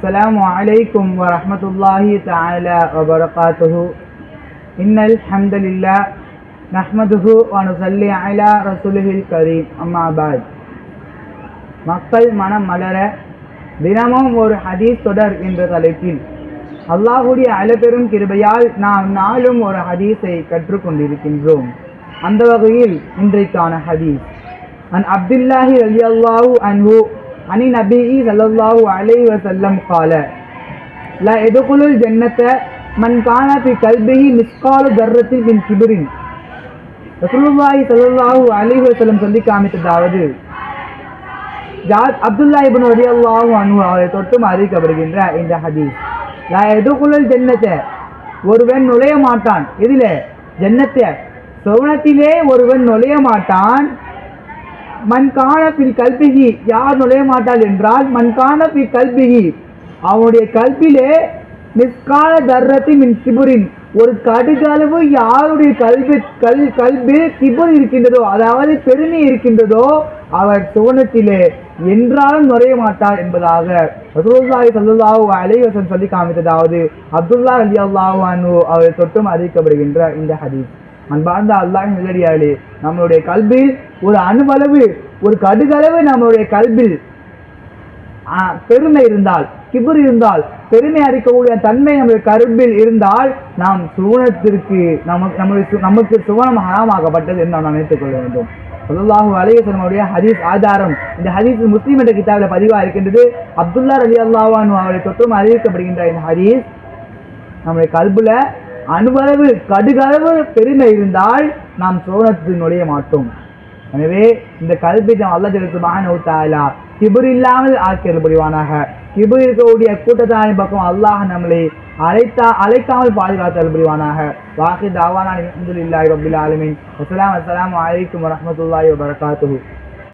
அஸ்ஸலாமு அலைக்கும் வரஹ்மத்துல்லாஹி தஆலா வபரகாத்துஹு. இன்னல் ஹம்தலில்லாஹ் நஹ்மதுஹு வ நுஸல்லி அலா ரசூலில் கரீம். அம்மா பஅத். மக்கள் மனம் மலர தினமும் ஒரு ஹதீஸ் தொடர் என்ற தலைப்பில் அல்லாஹ்வுடைய அளப்பெரும் கிருபையால் நாம் நாளும் ஒரு ஹதீஸை கற்றுக்கொண்டிருக்கின்றோம். அந்த வகையில் இன்றைக்கான ஹதீஸ் அன் அப்துல்லாஹி ரலியல்லாஹு அன்ஹு அனி நபியி ஸல்லல்லாஹு அலைஹி வஸல்லம் قال لا يدخل الجنة من كان في قلبه مثقال ذرة من كبر. ரசூலுல்லாஹி ஸல்லல்லாஹு அலைஹி வஸல்லம் சொல்லி காமித்ததாவது, அப்துல்லா இப்னு ரலியல்லாஹு அன்ஹு அவரை தொட்டும் அறிவிக்கப்படுகின்ற இந்த ஹதீஸ், லா யதுகுலுல் ஜன்னத, ஒருவன் நுழைய மாட்டான். எதிலே? ஜன்னத்தை, சுவனத்திலே ஒருவன் நுழைய மாட்டான். மன்கான பில் கல்பிஹி, யார் நுழைய மாட்டாள் என்றால் மன்கான பில் கல்பிஹி, அவனுடைய கல்பிலே மிஸ்கால தர்ரத்தி மின் கிபுரின், ஒரு கடுகளவு யாருடைய கல்வி கிபுர் இருக்கின்றதோ, அதாவது பெருமை இருக்கின்றதோ, அவர் சுவனத்திலே என்றாலும் நுழைய மாட்டார் என்பதாக ரசூலுல்லாஹி ஸல்லல்லாஹு அலைஹி வஸல்லம் சொல்லி காமித்ததாவது அப்துல்லா ரலியல்லாஹு அன்ஹு அவரை தொட்டும் அறிவிக்கப்படுகின்ற இந்த ஹதீஸ். அன்பார்ந்த அல்லாஹ்வின் நல்லடியார்களே, நம்மளுடைய கல்பில் ஒரு அணுவளவு, ஒரு கடுகளவு நம்மளுடைய கல்பில் பெருமை இருந்தால், கிபுர் இருந்தால், பெருமை அளிக்கக்கூடிய தன்மை நம்முடைய கல்பில் இருந்தால், நாம் சுவனத்திற்கு நமக்கு சுவனம் ஹராமாக்கப்பட்டது என்று நாம் நினைத்துக் கொள்ள வேண்டும். ஸல்லல்லாஹு அலைஹி வஸல்லம் ஹதீஸ் ஆதாரம். இந்த ஹதீஸ் முஸ்லிம் என்ற கிதாபில் பதிவாக இருக்கின்றது. அப்துல்லா ரலியல்லாஹு அன்ஹு அவரை தொற்றும் அறிவிக்கப்படுகின்ற இந்த ஹதீஸ், நம்முடைய கல்புல அணுவளவு கடுகளவு பெருமை இருந்தால் நாம் சுவனத்தில் நுழைய மாட்டோம். எனவே இந்த கல்வி அல்லாஹ் சுப்ஹானஹு வ தஆலா கிபுர் இல்லாமல் ஆக்கியல் புரிவானாக. கிபுர் இருக்கக்கூடிய கூட்டத்தாரின் பக்கம் அல்லாஹ் நம்மளை அழைக்காமல் பாதுகாத்தல் புரிவானாக. வாஹித் தாவானா அல்ஹம்துலில்லாஹி ரப்பில் ஆலமீன். அஸ்ஸலாமு அலைக்கும் வரஹ்மத்துல்லாஹி வபரகாத்துஹு.